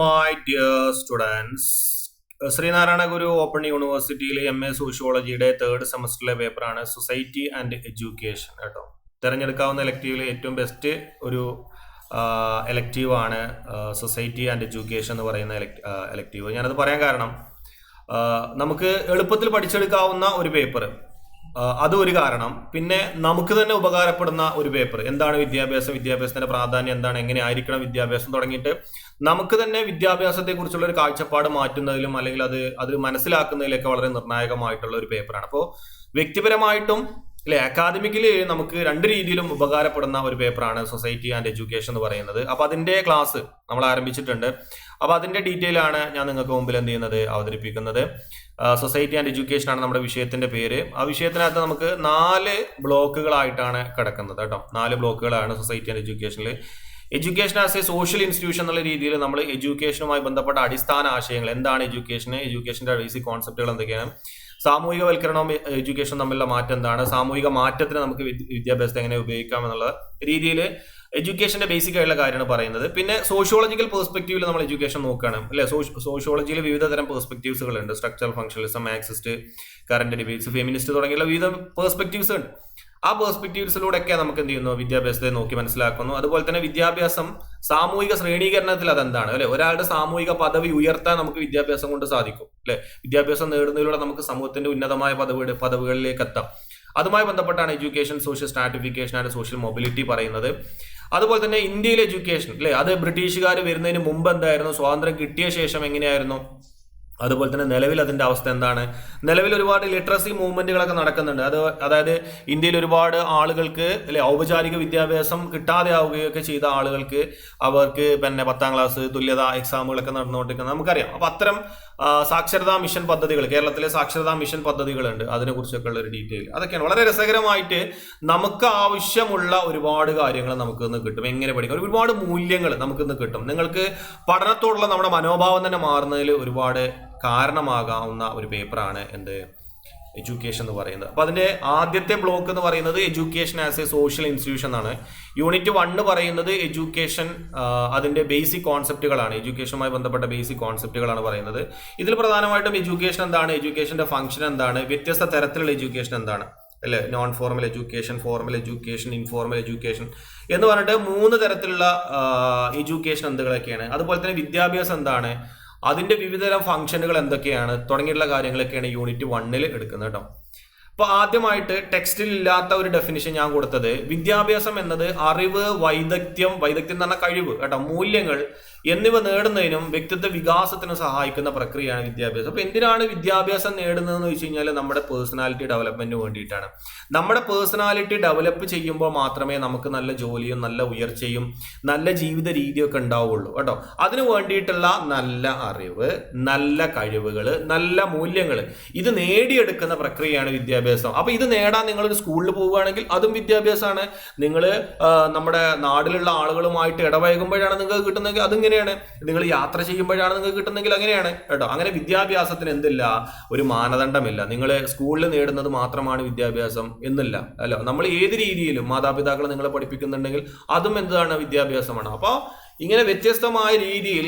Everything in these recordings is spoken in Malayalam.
my dear students. Sreenarayana Guru open യൂണിവേഴ്സിറ്റിയിലെ MA സോഷ്യോളജിയുടെ തേർഡ് സെമസ്റ്ററിലെ പേപ്പറാണ് സൊസൈറ്റി ആൻഡ് എഡ്യൂക്കേഷൻ കേട്ടോ. തിരഞ്ഞെടുക്കാവുന്ന എലക്റ്റീവിലെ ഏറ്റവും ബെസ്റ്റ് ഒരു എലക്റ്റീവാണ് സൊസൈറ്റി ആൻഡ് എഡ്യൂക്കേഷൻ എന്ന് പറയുന്ന എലക്റ്റീവ്. ഞാനത് പറയാൻ കാരണം നമുക്ക് എളുപ്പത്തിൽ പഠിച്ചെടുക്കാവുന്ന ഒരു പേപ്പർ, അതും ഒരു കാരണം. പിന്നെ നമുക്ക് തന്നെ ഉപകാരപ്പെടുന്ന ഒരു പേപ്പർ, എന്താണ് വിദ്യാഭ്യാസം, വിദ്യാഭ്യാസത്തിന്റെ പ്രാധാന്യം എന്താണ്, എങ്ങനെ ആയിരിക്കണം വിദ്യാഭ്യാസം, തുടങ്ങിയിട്ട് നമുക്ക് തന്നെ വിദ്യാഭ്യാസത്തെ കുറിച്ചുള്ള ഒരു കാഴ്ചപ്പാട് മാറ്റുന്നതിലും അല്ലെങ്കിൽ അത് മനസ്സിലാക്കുന്നതിലൊക്കെ വളരെ നിർണായകമായിട്ടുള്ള ഒരു പേപ്പറാണ്. അപ്പോൾ വ്യക്തിപരമായിട്ടും അക്കാദമിക്കലി നമുക്ക് രണ്ട് രീതിയിലും ഉപകാരപ്പെടുന്ന ഒരു പേപ്പറാണ് സൊസൈറ്റി ആൻഡ് എഡ്യൂക്കേഷൻ എന്ന് പറയുന്നത്. അപ്പൊ അതിന്റെ ക്ലാസ് നമ്മൾ ആരംഭിച്ചിട്ടുണ്ട്. അപ്പൊ അതിന്റെ ഡീറ്റെയിൽ ആണ് ഞാൻ നിങ്ങൾക്ക് മുമ്പിൽ അവതരിപ്പിക്കുന്നത്. സൊസൈറ്റി ആൻഡ് എഡ്യൂക്കേഷൻ ആണ് നമ്മുടെ വിഷയത്തിന്റെ പേര്. ആ വിഷയത്തിനകത്ത് നമുക്ക് 4 ബ്ലോക്കുകളായിട്ടാണ് കിടക്കുന്നത് കേട്ടോ. 4 ബ്ലോക്കുകളാണ് സൊസൈറ്റി ആൻഡ് എഡ്യൂക്കേഷനിൽ. Education as a social institution എന്നുള്ള രീതിയിൽ നമ്മൾ എഡ്യൂക്കേഷനുമായി ബന്ധപ്പെട്ട അടിസ്ഥാന ആശയങ്ങൾ, എന്താണ് എഡ്യൂക്കേഷന്റെ ബേസിക് കോൺസെപ്റ്റുകൾ എന്തൊക്കെയാണ്, സാമൂഹികവൽക്കരണവും എഡ്യൂക്കേഷനും തമ്മിലുള്ള മാറ്റം എന്താണ്, സാമൂഹിക മാറ്റത്തിന് നമുക്ക് വിദ്യാഭ്യാസത്തെ എങ്ങനെ ഉപയോഗിക്കാം എന്നുള്ള രീതിയിൽ എഡ്യൂക്കേഷന്റെ ബേസിക് ആയിട്ടുള്ള കാര്യമാണ് പറയുന്നത്. പിന്നെ സോഷ്യോളജിക്കൽ പെർസ്പെക്റ്റീവിൽ നമ്മൾ എഡ്യൂക്കേഷൻ നോക്കുകയാണ് അല്ലെ. സോഷ്യോളജിയിൽ വിവിധ തരം പെർസ്പെക്റ്റീവ്സുകൾ ഉണ്ട്. Structural functionalism, Marxist, current debates, feminist തുടങ്ങിയുള്ള വിവിധ പെർസ്പെക്റ്റീവ്സ് ഉണ്ട്. ആ പെർസ്പെക്റ്റീവ്സിലൂടെയൊക്കെ നമുക്ക് എന്ത് ചെയ്യുന്നു, വിദ്യാഭ്യാസത്തെ നോക്കി മനസ്സിലാക്കുന്നു. അതുപോലെ തന്നെ വിദ്യാഭ്യാസം സാമൂഹിക ശ്രേണീകരണത്തിൽ അതെന്താണ് അല്ലെ, ഒരാളുടെ സാമൂഹിക പദവി ഉയർത്താൻ നമുക്ക് വിദ്യാഭ്യാസം കൊണ്ട് സാധിക്കും അല്ലെ. വിദ്യാഭ്യാസം നേടുന്നതിലൂടെ നമുക്ക് സമൂഹത്തിന്റെ ഉന്നതമായ പദവികളിലേക്ക് എത്താം. അതുമായി ബന്ധപ്പെട്ടാണ് education, social stratification and social mobility പറയുന്നത്. അതുപോലെ തന്നെ ഇന്ത്യയിലെ എഡ്യൂക്കേഷൻ അല്ലെ, അത് ബ്രിട്ടീഷുകാർ വരുന്നതിന് മുമ്പ് എന്തായിരുന്നു, സ്വാതന്ത്ര്യം കിട്ടിയ ശേഷം എങ്ങനെയായിരുന്നു, അതുപോലെ തന്നെ നിലവിൽ അതിന്റെ അവസ്ഥ എന്താണ്. നിലവിൽ ഒരുപാട് ലിറ്ററസി മൂവ്മെന്റുകളൊക്കെ നടക്കുന്നുണ്ട്. അതായത് ഇന്ത്യയിൽ ഒരുപാട് ആളുകൾക്ക് അല്ലെ ഔപചാരിക വിദ്യാഭ്യാസം കിട്ടാതെ ആവുകയൊക്കെ ചെയ്ത ആളുകൾക്ക് അവർക്ക് പിന്നെ 10ാം ക്ലാസ് തുല്യതാ എക്സാമുകളൊക്കെ നടന്നുകൊണ്ടിരിക്കുന്നത് നമുക്കറിയാം. അപ്പൊ അത്തരം സാക്ഷരതാ മിഷൻ പദ്ധതികൾ, കേരളത്തിലെ സാക്ഷരതാ മിഷൻ പദ്ധതികളുണ്ട്. അതിനെ കുറിച്ചൊക്കെ ഉള്ള ഒരു ഡീറ്റെയിൽ അതൊക്കെയാണ്. വളരെ രസകരമായിട്ട് നമുക്ക് ആവശ്യമുള്ള ഒരുപാട് കാര്യങ്ങൾ നമുക്ക് ഇന്ന് കിട്ടും. എങ്ങനെ പഠിക്കാം, ഒരുപാട് മൂല്യങ്ങൾ നമുക്ക് ഇന്ന് കിട്ടും. നിങ്ങൾക്ക് പഠനത്തോടുള്ള നമ്മുടെ മനോഭാവം തന്നെ മാറുന്നതിൽ ഒരുപാട് കാരണമാകാവുന്ന ഒരു പേപ്പറാണ് എഡ്യൂക്കേഷൻ എന്ന് പറയുന്നത്. അപ്പൊ അതിന്റെ ആദ്യത്തെ ബ്ലോക്ക് എന്ന് പറയുന്നത് education as a social institution ആണ്. യൂണിറ്റ് 1 പറയുന്നത് എഡ്യൂക്കേഷൻ, അതിന്റെ ബേസിക് കോൺസെപ്റ്റുകളാണ്, എഡ്യൂക്കേഷനുമായി ബന്ധപ്പെട്ട ബേസിക് കോൺസെപ്റ്റുകളാണ് പറയുന്നത്. ഇതിൽ പ്രധാനമായിട്ടും എഡ്യൂക്കേഷൻ എന്താണ്, എഡ്യൂക്കേഷന്റെ ഫംഗ്ഷൻ എന്താണ്, വ്യത്യസ്ത തരത്തിലുള്ള എഡ്യൂക്കേഷൻ എന്താണ് അല്ലെ, non formal education, formal education, informal education എന്ന് പറഞ്ഞിട്ട് 3 തരത്തിലുള്ള എഡ്യൂക്കേഷൻ എന്തൊക്കെയാണ്, അതുപോലെ തന്നെ വിദ്യാഭ്യാസം എന്താണ്, അതിന്റെ വിവിധതരം ഫംഗ്ഷനുകൾ എന്തൊക്കെയാണ് തുടങ്ങിയുള്ള കാര്യങ്ങളൊക്കെയാണ് യൂണിറ്റ് 1 എടുക്കുന്നത് കേട്ടോ. അപ്പൊ ആദ്യമായിട്ട് ടെക്സ്റ്റിൽ ഇല്ലാത്ത ഒരു ഡെഫിനിഷൻ ഞാൻ കൊടുത്തത്, വിദ്യാഭ്യാസം എന്നത് അറിവ്, വൈദഗ്ധ്യം എന്ന് പറഞ്ഞ കഴിവ് കേട്ടോ, മൂല്യങ്ങൾ എന്നിവ നേടുന്നതിനും വ്യക്തിത്വ വികാസത്തിനും സഹായിക്കുന്ന പ്രക്രിയയാണ് വിദ്യാഭ്യാസം. അപ്പൊ എന്തിനാണ് വിദ്യാഭ്യാസം നേടുന്നതെന്ന് വെച്ച് കഴിഞ്ഞാൽ നമ്മുടെ പേഴ്സണാലിറ്റി ഡെവലപ്മെന്റിന് വേണ്ടിയിട്ടാണ്. നമ്മുടെ പേഴ്സണാലിറ്റി ഡെവലപ്പ് ചെയ്യുമ്പോൾ മാത്രമേ നമുക്ക് നല്ല ജോലിയും നല്ല ഉയർച്ചയും നല്ല ജീവിത രീതിയൊക്കെ ഉണ്ടാവുള്ളൂ കേട്ടോ. അതിനു വേണ്ടിയിട്ടുള്ള നല്ല അറിവ്, നല്ല കഴിവുകൾ, നല്ല മൂല്യങ്ങൾ ഇത് നേടിയെടുക്കുന്ന പ്രക്രിയയാണ് വിദ്യാഭ്യാസം. അപ്പൊ ഇത് നേടാൻ നിങ്ങളൊരു സ്കൂളിൽ പോവുകയാണെങ്കിൽ അതും വിദ്യാഭ്യാസമാണ്. നിങ്ങൾ നമ്മുടെ നാട്ടിലുള്ള ആളുകളുമായിട്ട് ഇടപഴകുമ്പോഴാണ് നിങ്ങൾക്ക് കിട്ടുന്നതെങ്കിൽ അതിങ്ങനെയാണ്. നിങ്ങൾ യാത്ര ചെയ്യുമ്പോഴാണ് നിങ്ങൾക്ക് കിട്ടുന്നെങ്കിൽ അങ്ങനെയാണ് കേട്ടോ. അങ്ങനെ വിദ്യാഭ്യാസത്തിന് എന്തില്ല, ഒരു മാനദണ്ഡമില്ല. നിങ്ങൾ സ്കൂളിൽ നേടുന്നത് മാത്രമാണ് വിദ്യാഭ്യാസം എന്നില്ല അല്ല. നമ്മൾ ഏത് രീതിയിലും മാതാപിതാക്കൾ നിങ്ങളെ പഠിപ്പിക്കുന്നുണ്ടെങ്കിൽ അതും എന്താണ്, വിദ്യാഭ്യാസമാണ്. അപ്പോൾ ഇങ്ങനെ വ്യത്യസ്തമായ രീതിയിൽ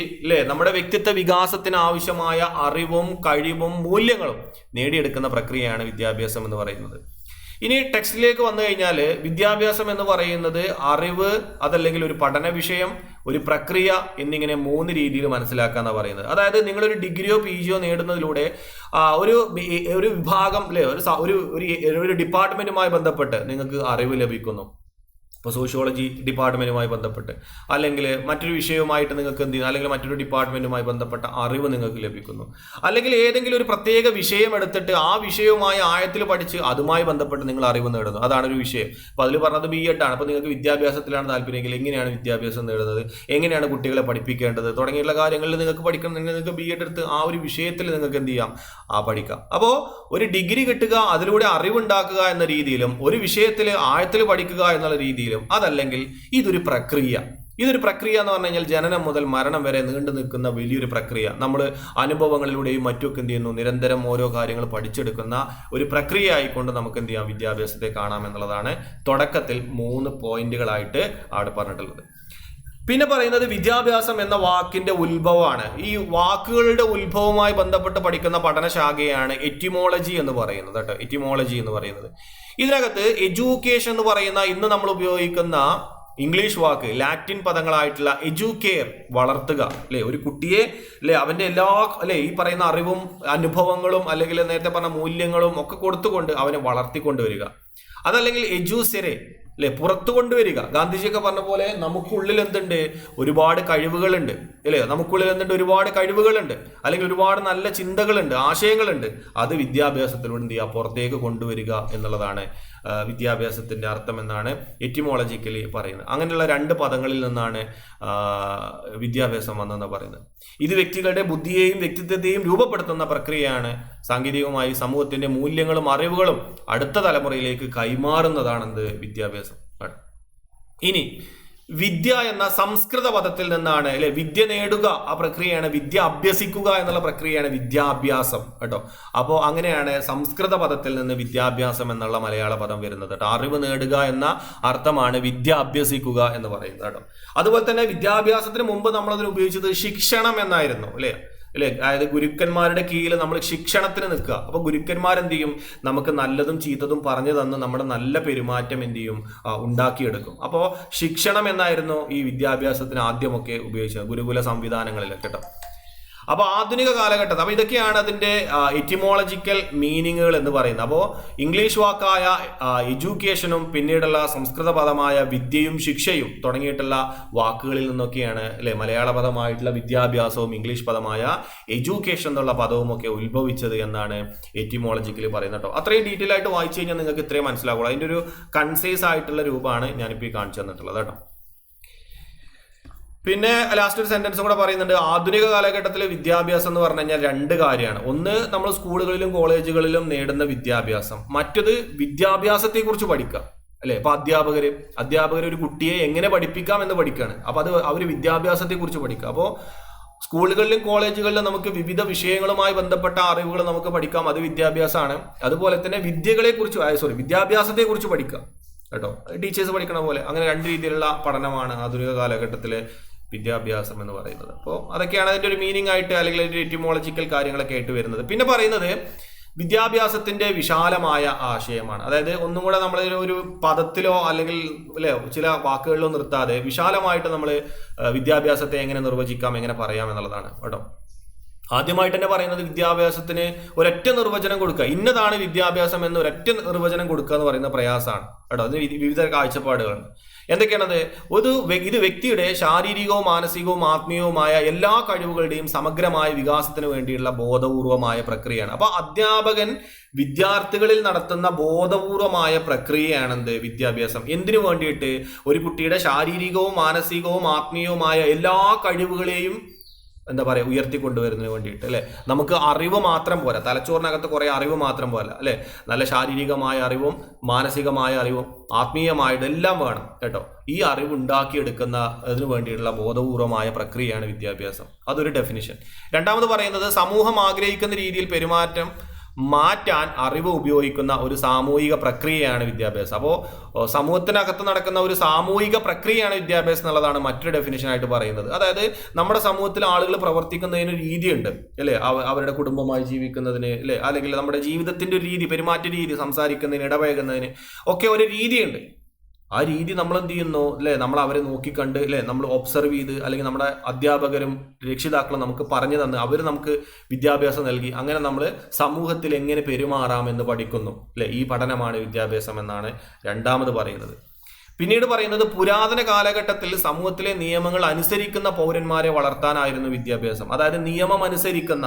നമ്മുടെ വ്യക്തിത്വ വികാസത്തിന് ആവശ്യമായ അറിവും കഴിവും മൂല്യങ്ങളും നേടിയെടുക്കുന്ന പ്രക്രിയയാണ് വിദ്യാഭ്യാസം എന്ന് പറയുന്നത്. ഇനി ടെക്സ്റ്റിലേക്ക് വന്നു കഴിഞ്ഞാൽ വിദ്യാഭ്യാസം എന്ന് പറയുന്നത് അറിവ്, അതല്ലെങ്കിൽ ഒരു പഠന വിഷയം, ഒരു പ്രക്രിയ എന്നിങ്ങനെ 3 രീതിയിൽ മനസ്സിലാക്കാന്നാണ് പറയുന്നത്. അതായത് നിങ്ങളൊരു ഡിഗ്രിയോ PGയോ നേടുന്നതിലൂടെ ഒരു വിഭാഗം ഒരു ഡിപ്പാർട്ട്മെന്റുമായി ബന്ധപ്പെട്ട് നിങ്ങൾക്ക് അറിവ് ലഭിക്കുന്നു. ഇപ്പോൾ സോഷ്യോളജി ഡിപ്പാർട്ട്മെന്റുമായി ബന്ധപ്പെട്ട് അല്ലെങ്കിൽ മറ്റൊരു വിഷയവുമായിട്ട് നിങ്ങൾക്ക് എന്ത് ചെയ്യുന്നു, അല്ലെങ്കിൽ മറ്റൊരു ഡിപ്പാർട്ട്മെന്റുമായി ബന്ധപ്പെട്ട അറിവ് നിങ്ങൾക്ക് ലഭിക്കുന്നു. അല്ലെങ്കിൽ ഏതെങ്കിലും ഒരു പ്രത്യേക വിഷയം എടുത്തിട്ട് ആ വിഷയവുമായി ആഴത്തിൽ പഠിച്ച് അതുമായി ബന്ധപ്പെട്ട് നിങ്ങൾ അറിവ് നേടുന്നു. അതാണ് ഒരു വിഷയം. അപ്പോൾ അതിൽ പറഞ്ഞത് B.Ed ആണ്. അപ്പോൾ നിങ്ങൾക്ക് വിദ്യാഭ്യാസത്തിലാണ് താല്പര്യമെങ്കിൽ എങ്ങനെയാണ് വിദ്യാഭ്യാസം നേടുന്നത്, എങ്ങനെയാണ് കുട്ടികളെ പഠിപ്പിക്കേണ്ടത് തുടങ്ങിയുള്ള കാര്യങ്ങളിൽ നിങ്ങൾക്ക് പഠിക്കണമെങ്കിൽ നിങ്ങൾക്ക് B.Ed എടുത്ത് ആ ഒരു വിഷയത്തിൽ നിങ്ങൾക്ക് എന്ത് ചെയ്യാം, പഠിക്കാം. അപ്പോൾ ഒരു ഡിഗ്രി കിട്ടുക, അതിലൂടെ അറിവുണ്ടാക്കുക എന്ന രീതിയിലും ഒരു വിഷയത്തിൽ ആഴത്തിൽ പഠിക്കുക എന്നുള്ള രീതിയിലും, അതല്ലെങ്കിൽ ഇതൊരു പ്രക്രിയ എന്ന് പറഞ്ഞു കഴിഞ്ഞാൽ ജനനം മുതൽ മരണം വരെ നീണ്ടു നിൽക്കുന്ന വലിയൊരു പ്രക്രിയ. നമ്മൾ അനുഭവങ്ങളിലൂടെയും മറ്റുമൊക്കെ എന്ത് ചെയ്യുന്നു, നിരന്തരം ഓരോ കാര്യങ്ങൾ പഠിച്ചെടുക്കുന്ന ഒരു പ്രക്രിയ ആയിക്കൊണ്ട് നമുക്ക് എന്ത് ചെയ്യാം, വിദ്യാഭ്യാസത്തെ കാണാം എന്നുള്ളതാണ് തുടക്കത്തിൽ 3 പോയിന്റുകളായിട്ട് അവിടെ പറഞ്ഞിട്ടുള്ളത്. പിന്നെ പറയുന്നത് വിദ്യാഭ്യാസം എന്ന വാക്കിന്റെ ഉത്ഭവമാണ്. ഈ വാക്കുകളുടെ ഉത്ഭവവുമായി ബന്ധപ്പെട്ട് പഠിക്കുന്ന പഠനശാഖയാണ് എറ്റിമോളജി എന്ന് പറയുന്നത് കേട്ടോ. എറ്റിമോളജി എന്ന് പറയുന്നത് ഇതിനകത്ത് എഡ്യൂക്കേഷൻ എന്ന് പറയുന്ന ഇന്ന് നമ്മൾ ഉപയോഗിക്കുന്ന ഇംഗ്ലീഷ് വാക്ക് ലാറ്റിൻ പദങ്ങളായിട്ടുള്ള എഡ്യൂക്കേർ വളർത്തുക അല്ലെ, ഒരു കുട്ടിയെ അല്ലെ അവന്റെ എല്ലാ അല്ലെ ഈ പറയുന്ന അറിവും അനുഭവങ്ങളും അല്ലെങ്കിൽ നേരത്തെ പറഞ്ഞ മൂല്യങ്ങളും ഒക്കെ കൊടുത്തുകൊണ്ട് അവനെ വളർത്തിക്കൊണ്ടുവരിക. അതല്ലെങ്കിൽ എഡ്യൂസെറെ അല്ലെ പുറത്തു കൊണ്ടുവരിക. ഗാന്ധിജിയൊക്കെ പറഞ്ഞ പോലെ നമുക്കുള്ളിൽ എന്തുണ്ട്, ഒരുപാട് കഴിവുകളുണ്ട് അല്ലേ, നമുക്കുള്ളിൽ എന്തുണ്ട്, ഒരുപാട് കഴിവുകളുണ്ട്, അല്ലെങ്കിൽ ഒരുപാട് നല്ല ചിന്തകളുണ്ട്, ആശയങ്ങളുണ്ട്. അത് വിദ്യാഭ്യാസത്തിലൂടെ എന്ത് ചെയ്യുക, പുറത്തേക്ക് കൊണ്ടുവരിക എന്നുള്ളതാണ് വിദ്യാഭ്യാസത്തിന്റെ അർത്ഥം എന്നാണ് എറ്റിമോളജിക്കലി പറയുന്നത്. അങ്ങനെയുള്ള 2 പദങ്ങളിൽ നിന്നാണ് വിദ്യാഭ്യാസം വന്നെന്ന് പറയുന്നത്. ഇത് വ്യക്തികളുടെ ബുദ്ധിയെയും വ്യക്തിത്വത്തെയും രൂപപ്പെടുത്തുന്ന പ്രക്രിയയാണ്. സാങ്കേതികമായി സമൂഹത്തിന്റെ മൂല്യങ്ങളും അറിവുകളും അടുത്ത തലമുറയിലേക്ക് കൈമാറുന്നതാണെന്ത് വിദ്യാഭ്യാസം. ഇനി വിദ്യ എന്ന സംസ്കൃത പദത്തിൽ നിന്നാണ് അല്ലെ വിദ്യ നേടുക, ആ പ്രക്രിയയാണ് വിദ്യ അഭ്യസിക്കുക എന്നുള്ള പ്രക്രിയയാണ് വിദ്യാഭ്യാസം കേട്ടോ. അപ്പോൾ അങ്ങനെയാണ് സംസ്കൃത പദത്തിൽ നിന്ന് വിദ്യാഭ്യാസം എന്നുള്ള മലയാള പദം വരുന്നത് കേട്ടോ. അറിവ് നേടുക എന്ന അർത്ഥമാണ് വിദ്യ അഭ്യസിക്കുക എന്ന് പറയുന്നത് കേട്ടോ. അതുപോലെ തന്നെ വിദ്യാഭ്യാസത്തിന് മുമ്പ് നമ്മളതിന് ഉപയോഗിച്ചത് ശിക്ഷണം എന്നായിരുന്നു അല്ലെ. അതായത് ഗുരുക്കന്മാരുടെ കീഴിൽ നമ്മൾ ശിക്ഷണത്തിന് നിൽക്കുക. അപ്പൊ ഗുരുക്കന്മാരെന്ത് ചെയ്യും, നമുക്ക് നല്ലതും ചീത്തതും പറഞ്ഞു തന്ന് നമ്മുടെ നല്ല പെരുമാറ്റം എന്ത് ചെയ്യും, ഉണ്ടാക്കിയെടുക്കും. അപ്പോൾ ശിക്ഷണം എന്നായിരുന്നു ഈ വിദ്യാഭ്യാസത്തിന് ആദ്യമൊക്കെ ഉപയോഗിച്ചത് ഗുരുകുല സംവിധാനങ്ങളിലൊക്കെ കേട്ടോ. അപ്പൊ ആധുനിക കാലഘട്ടത്തിൽ അപ്പൊ ഇതൊക്കെയാണ് അതിന്റെ എറ്റിമോളജിക്കൽ മീനിങ്ങുകൾ എന്ന് പറയുന്നത്. അപ്പോൾ ഇംഗ്ലീഷ് വാക്കായ എഡ്യൂക്കേഷനും പിന്നീടുള്ള സംസ്കൃത പദമായ വിദ്യയും ശിക്ഷയും തുടങ്ങിയിട്ടുള്ള വാക്കുകളിൽ നിന്നൊക്കെയാണ് അല്ലെ മലയാള പദമായിട്ടുള്ള വിദ്യാഭ്യാസവും ഇംഗ്ലീഷ് പദമായ എഡ്യൂക്കേഷൻ എന്നുള്ള പദവും ഒക്കെ ഉത്ഭവിച്ചത് എന്നാണ് എറ്റിമോളജിക്കലി പറയുന്നത് കേട്ടോ. അത്രയും ഡീറ്റെയിൽ ആയിട്ട് വായിച്ചു കഴിഞ്ഞാൽ നിങ്ങൾക്ക് ഇത്രയും മനസ്സിലാവുള്ളൂ. അതിന്റെ ഒരു കൺസൈസ് ആയിട്ടുള്ള രൂപമാണ് ഞാനിപ്പോൾ ഈ കാണിച്ചു തന്നിട്ടുള്ളത് കേട്ടോ. പിന്നെ ലാസ്റ്റ് ഒരു സെന്റൻസും കൂടെ പറയുന്നുണ്ട്. ആധുനിക കാലഘട്ടത്തിലെ വിദ്യാഭ്യാസം എന്ന് പറഞ്ഞു കഴിഞ്ഞാൽ 2 കാര്യമാണ്. ഒന്ന് നമ്മൾ സ്കൂളുകളിലും കോളേജുകളിലും നേടുന്ന വിദ്യാഭ്യാസം, മറ്റത് വിദ്യാഭ്യാസത്തെ കുറിച്ച് പഠിക്കുക അല്ലെ. ഇപ്പൊ അധ്യാപകർ ഒരു കുട്ടിയെ എങ്ങനെ പഠിപ്പിക്കാം എന്ന് പഠിക്കുകയാണ്. അപ്പൊ അത് അവർ വിദ്യാഭ്യാസത്തെ കുറിച്ച് പഠിക്കുക. അപ്പോൾ സ്കൂളുകളിലും കോളേജുകളിലും നമുക്ക് വിവിധ വിഷയങ്ങളുമായി ബന്ധപ്പെട്ട അറിവുകൾ നമുക്ക് പഠിക്കാം, അത് വിദ്യാഭ്യാസമാണ്. അതുപോലെ തന്നെ വിദ്യാഭ്യാസത്തെ കുറിച്ച് പഠിക്കുക കേട്ടോ, ടീച്ചേഴ്സ് പഠിക്കണ പോലെ. അങ്ങനെ 2 രീതിയിലുള്ള പഠനമാണ് ആധുനിക കാലഘട്ടത്തിലെ വിദ്യാഭ്യാസം എന്ന് പറയുന്നത്. അപ്പോൾ അതൊക്കെയാണ് അതിന്റെ ഒരു മീനിങ് ആയിട്ട് അല്ലെങ്കിൽ ഒരു എറ്റിമോളജിക്കൽ കാര്യങ്ങളൊക്കെ ആയിട്ട് വരുന്നത്. പിന്നെ പറയുന്നത് വിദ്യാഭ്യാസത്തിന്റെ വിശാലമായ ആശയമാണ്. അതായത് ഒന്നും കൂടെ നമ്മൾ ഒരു പദത്തിലോ അല്ലെങ്കിൽ അല്ലെ ചില വാക്കുകളിലോ നിർത്താതെ വിശാലമായിട്ട് നമ്മൾ വിദ്യാഭ്യാസത്തെ എങ്ങനെ നിർവചിക്കാം, എങ്ങനെ പറയാം എന്നുള്ളതാണ് കേട്ടോ. ആദ്യമായിട്ട് തന്നെ പറയുന്നത് വിദ്യാഭ്യാസത്തിന് ഒരൊറ്റ നിർവചനം കൊടുക്കുക, ഇന്നതാണ് വിദ്യാഭ്യാസം എന്ന് ഒരൊറ്റ നിർവചനം കൊടുക്കുക എന്ന് പറയുന്ന പ്രയാസമാണ് കേട്ടോ. അതിന് വിവിധ കാഴ്ചപ്പാടുകളുണ്ട്. എന്തൊക്കെയാണത്? ഇത് വ്യക്തിയുടെ ശാരീരികവും മാനസികവും ആത്മീയവുമായ എല്ലാ കഴിവുകളുടെയും സമഗ്രമായ വികാസത്തിന് വേണ്ടിയുള്ള ബോധപൂർവമായ പ്രക്രിയയാണ്. അപ്പൊ അധ്യാപകൻ വിദ്യാർത്ഥികളിൽ നടത്തുന്ന ബോധപൂർവമായ പ്രക്രിയയാണെന്ത് വിദ്യാഭ്യാസം. എന്തിനു വേണ്ടിയിട്ട്? ഒരു കുട്ടിയുടെ ശാരീരികവും മാനസികവും ആത്മീയവുമായ എല്ലാ കഴിവുകളെയും ഉയർത്തിക്കൊണ്ടുവരുന്നതിന് വേണ്ടിയിട്ട് അല്ലെ. നമുക്ക് അറിവ് മാത്രം പോരാ, തലച്ചോറിനകത്ത് കുറെ അറിവ് മാത്രം പോരാ അല്ലെ. നല്ല ശാരീരികമായ അറിവും മാനസികമായ അറിവും ആത്മീയമായിട്ട് എല്ലാം വേണം കേട്ടോ. ഈ അറിവ് ഉണ്ടാക്കിയെടുക്കുന്ന അതിനു വേണ്ടിയിട്ടുള്ള ബോധപൂർവമായ പ്രക്രിയയാണ് വിദ്യാഭ്യാസം. അതൊരു ഡെഫിനിഷൻ. രണ്ടാമത് പറയുന്നത് സമൂഹം ആഗ്രഹിക്കുന്ന രീതിയിൽ പെരുമാറ്റം മാറ്റാൻ അറിവ് ഉപയോഗിക്കുന്ന ഒരു സാമൂഹിക പ്രക്രിയയാണ് വിദ്യാഭ്യാസം. അപ്പോൾ സമൂഹത്തിനകത്ത് നടക്കുന്ന ഒരു സാമൂഹിക പ്രക്രിയയാണ് വിദ്യാഭ്യാസം എന്നുള്ളതാണ് മറ്റൊരു ഡെഫിനിഷൻ ആയിട്ട് പറയുന്നത്. അതായത് നമ്മുടെ സമൂഹത്തിൽ ആളുകൾ പ്രവർത്തിക്കുന്നതിന് രീതിയുണ്ട് അല്ലെ, അവരുടെ കുടുംബമായി ജീവിക്കുന്നതിന് അല്ലെ, അല്ലെങ്കിൽ നമ്മുടെ ജീവിതത്തിന്റെ ഒരു രീതി, പെരുമാറ്റ രീതി, സംസാരിക്കുന്നതിന്, ഇടപഴകുന്നതിന് ഒക്കെ ഒരു രീതിയുണ്ട്. ആ രീതി നമ്മൾ എന്ത് ചെയ്യുന്നു അല്ലെ, നമ്മൾ അവരെ നോക്കിക്കണ്ട് അല്ലെ, നമ്മൾ ഒബ്സർവ് ചെയ്ത്, അല്ലെങ്കിൽ നമ്മുടെ അധ്യാപകരും രക്ഷിതാക്കളും നമുക്ക് പറഞ്ഞു തന്ന് അവർ നമുക്ക് വിദ്യാഭ്യാസം നൽകി, അങ്ങനെ നമ്മൾ സമൂഹത്തിൽ എങ്ങനെ പെരുമാറാമെന്ന് പഠിക്കുന്നു അല്ലെ. ഈ പഠനമാണ് വിദ്യാഭ്യാസം എന്നാണ് രണ്ടാമത് പറയുന്നത്. പിന്നീട് പറയുന്നത് പുരാതന കാലഘട്ടത്തിൽ സമൂഹത്തിലെ നിയമങ്ങൾ അനുസരിക്കുന്ന പൗരന്മാരെ വളർത്താനായിരുന്നു വിദ്യാഭ്യാസം. അതായത് നിയമം അനുസരിക്കുന്ന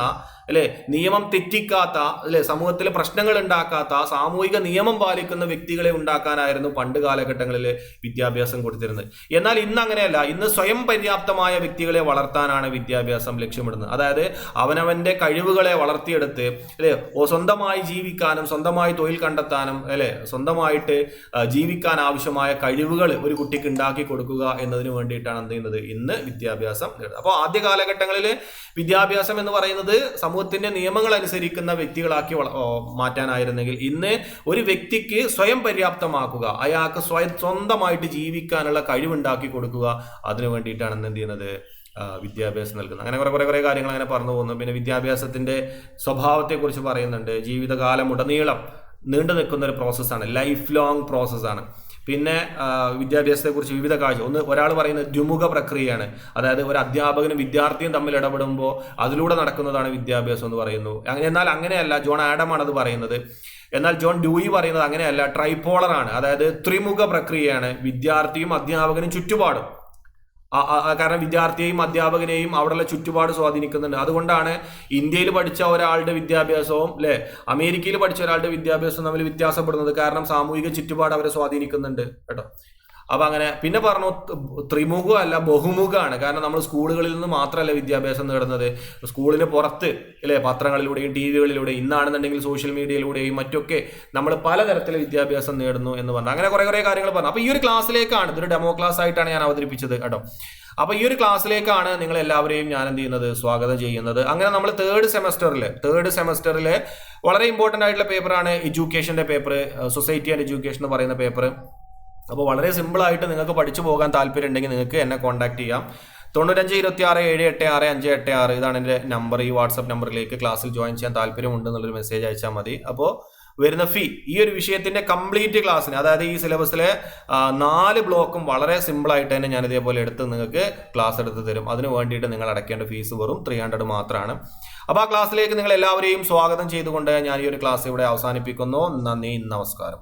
അല്ലെ, നിയമം തെറ്റിക്കാത്ത അല്ലെ, സമൂഹത്തിലെ പ്രശ്നങ്ങൾ ഉണ്ടാക്കാത്ത, സാമൂഹിക നിയമം പാലിക്കുന്ന വ്യക്തികളെ ഉണ്ടാക്കാനായിരുന്നു പണ്ട് കാലഘട്ടങ്ങളിൽ വിദ്യാഭ്യാസം കൊടുത്തിരുന്നത്. എന്നാൽ ഇന്ന് അങ്ങനെയല്ല. ഇന്ന് സ്വയം പര്യാപ്തമായ വ്യക്തികളെ വളർത്താനാണ് വിദ്യാഭ്യാസം ലക്ഷ്യമിടുന്നത്. അതായത് അവനവന്റെ കഴിവുകളെ വളർത്തിയെടുത്ത് അല്ലെ, സ്വന്തമായി ജീവിക്കാനും സ്വന്തമായി തൊഴിൽ കണ്ടെത്താനും അല്ലെ, സ്വന്തമായിട്ട് ജീവിക്കാൻ ആവശ്യമായ കഴിവുകൾ ഒരു കുട്ടിക്ക് ഉണ്ടാക്കി കൊടുക്കുക എന്നതിന് വേണ്ടിയിട്ടാണ് എന്ത് ചെയ്യുന്നത് ഇന്ന് വിദ്യാഭ്യാസം. അപ്പോൾ ആദ്യ കാലഘട്ടങ്ങളിൽ വിദ്യാഭ്യാസം എന്ന് പറയുന്നത് സമൂഹത്തിന്റെ നിയമങ്ങൾ അനുസരിക്കുന്ന വ്യക്തികളാക്കി മാറ്റാനായിരുന്നെങ്കിൽ ഇന്ന് ഒരു വ്യക്തിക്ക് സ്വയം പര്യാപ്തമാക്കുക, അയാൾക്ക് സ്വന്തമായിട്ട് ജീവിക്കാനുള്ള കഴിവുണ്ടാക്കി കൊടുക്കുക, അതിനു വേണ്ടിയിട്ടാണ് എന്ത് ചെയ്യുന്നത്, വിദ്യാഭ്യാസം നൽകുന്നത്. അങ്ങനെ കുറെ കാര്യങ്ങൾ അങ്ങനെ പറഞ്ഞു പോകുന്നു. പിന്നെ വിദ്യാഭ്യാസത്തിന്റെ സ്വഭാവത്തെക്കുറിച്ച് പറയുന്നുണ്ട്. ജീവിതകാലം ഉടനീളം നീണ്ടു നിൽക്കുന്ന ഒരു പ്രോസസ്സാണ്, ലൈഫ് ലോങ് പ്രോസസ്സാണ്. പിന്നെ വിദ്യാഭ്യാസത്തെക്കുറിച്ച് വിവിധ ഒരാൾ പറയുന്നത് ദ്വിമുഖ പ്രക്രിയയാണ്. അതായത് ഒരു അധ്യാപകനും വിദ്യാർത്ഥിയും തമ്മിൽ ഇടപെടുമ്പോൾ അതിലൂടെ നടക്കുന്നതാണ് വിദ്യാഭ്യാസം എന്ന് പറയുന്നു. എന്നാൽ അങ്ങനെയല്ല, ജോൺ ആഡമാണ് അത് പറയുന്നത്. എന്നാൽ ജോൺ ഡ്യൂയി പറയുന്നത് അങ്ങനെയല്ല, ട്രൈപോളർ ആണ്. അതായത് ത്രിമുഖ പ്രക്രിയയാണ്, വിദ്യാർത്ഥിയും അധ്യാപകനും ചുറ്റുപാടും. കാരണം വിദ്യാർത്ഥിയെയും അധ്യാപകനെയും അവിടെയുള്ള ചുറ്റുപാട് സ്വാധീനിക്കുന്നുണ്ട്. അതുകൊണ്ടാണ് ഇന്ത്യയിൽ പഠിച്ച ഒരാളുടെ വിദ്യാഭ്യാസവും അമേരിക്കയിൽ പഠിച്ച ഒരാളുടെ വിദ്യാഭ്യാസവും തമ്മിൽ വ്യത്യാസപ്പെടുന്നത്. കാരണം സാമൂഹിക ചുറ്റുപാട് അവരെ സ്വാധീനിക്കുന്നുണ്ട് കേട്ടോ. അപ്പൊ അങ്ങനെ പിന്നെ പറഞ്ഞു ത്രിമുഖം അല്ല, ബഹുമുഖമാണ്. കാരണം നമ്മൾ സ്കൂളുകളിൽ നിന്ന് മാത്രമല്ല വിദ്യാഭ്യാസം നേടുന്നത്, സ്കൂളിന് പുറത്ത് പത്രങ്ങളിലൂടെയും ടി വികളിലൂടെയും ഇന്നാണെന്നുണ്ടെങ്കിൽ സോഷ്യൽ മീഡിയയിലൂടെയും മറ്റൊക്കെ നമ്മൾ പലതരത്തിലെ വിദ്യാഭ്യാസം നേടുന്നു എന്ന് പറഞ്ഞു. അങ്ങനെ കുറെ കാര്യങ്ങൾ പറഞ്ഞു. അപ്പൊ ഈ ഒരു ക്ലാസ്സിലേക്കാണ്, ഇതൊരു ഡെമോ ക്ലാസ് ആയിട്ടാണ് ഞാൻ അവതരിപ്പിച്ചത് കേട്ടോ. അപ്പൊ ഈ ഒരു ക്ലാസ്സിലേക്കാണ് നിങ്ങൾ എല്ലാവരെയും ഞാൻ എന്ത് ചെയ്യുന്നത്, സ്വാഗതം ചെയ്യുന്നത്. അങ്ങനെ നമ്മൾ തേർഡ് സെമസ്റ്ററിലെ വളരെ ഇമ്പോർട്ടന്റ് ആയിട്ടുള്ള പേപ്പറാണ് എഡ്യൂക്കേഷന്റെ പേപ്പർ, സൊസൈറ്റി ആൻഡ് എഡ്യൂക്കേഷൻ എന്ന് പറയുന്ന പേപ്പർ. അപ്പോൾ വളരെ സിമ്പിളായിട്ട് നിങ്ങൾക്ക് പഠിച്ചു പോകാൻ താല്പര്യം ഉണ്ടെങ്കിൽ നിങ്ങൾക്ക് എന്നെ കോൺടാക്ട് ചെയ്യാം. 9526786586 ഇതാണ് എൻ്റെ നമ്പർ. ഈ വാട്സപ്പ് നമ്പറിലേക്ക് ക്ലാസ്സിൽ ജോയിൻ ചെയ്യാൻ താല്പര്യമുണ്ട് എന്നുള്ളൊരു മെസ്സേജ് അയച്ചാൽ മതി. അപ്പോൾ വരുന്ന ഫീ, ഈ ഒരു വിഷയത്തിന്റെ കംപ്ലീറ്റ് ക്ലാസ്സിന്, അതായത് ഈ സിലബസിലെ 4 ബ്ലോക്കും വളരെ സിമ്പിളായിട്ട് തന്നെ ഞാൻ ഇതേപോലെ എടുത്ത് നിങ്ങൾക്ക് ക്ലാസ് എടുത്ത് തരും. അതിന് വേണ്ടിയിട്ട് നിങ്ങൾ അടയ്ക്കേണ്ട ഫീസ് വെറും 300 മാത്രമാണ്. അപ്പോൾ ആ ക്ലാസ്സിലേക്ക് നിങ്ങൾ എല്ലാവരെയും സ്വാഗതം ചെയ്തുകൊണ്ട് ഞാൻ ഈ ഒരു ക്ലാസ് ഇവിടെ അവസാനിപ്പിക്കുന്നു. നന്ദി, നമസ്കാരം.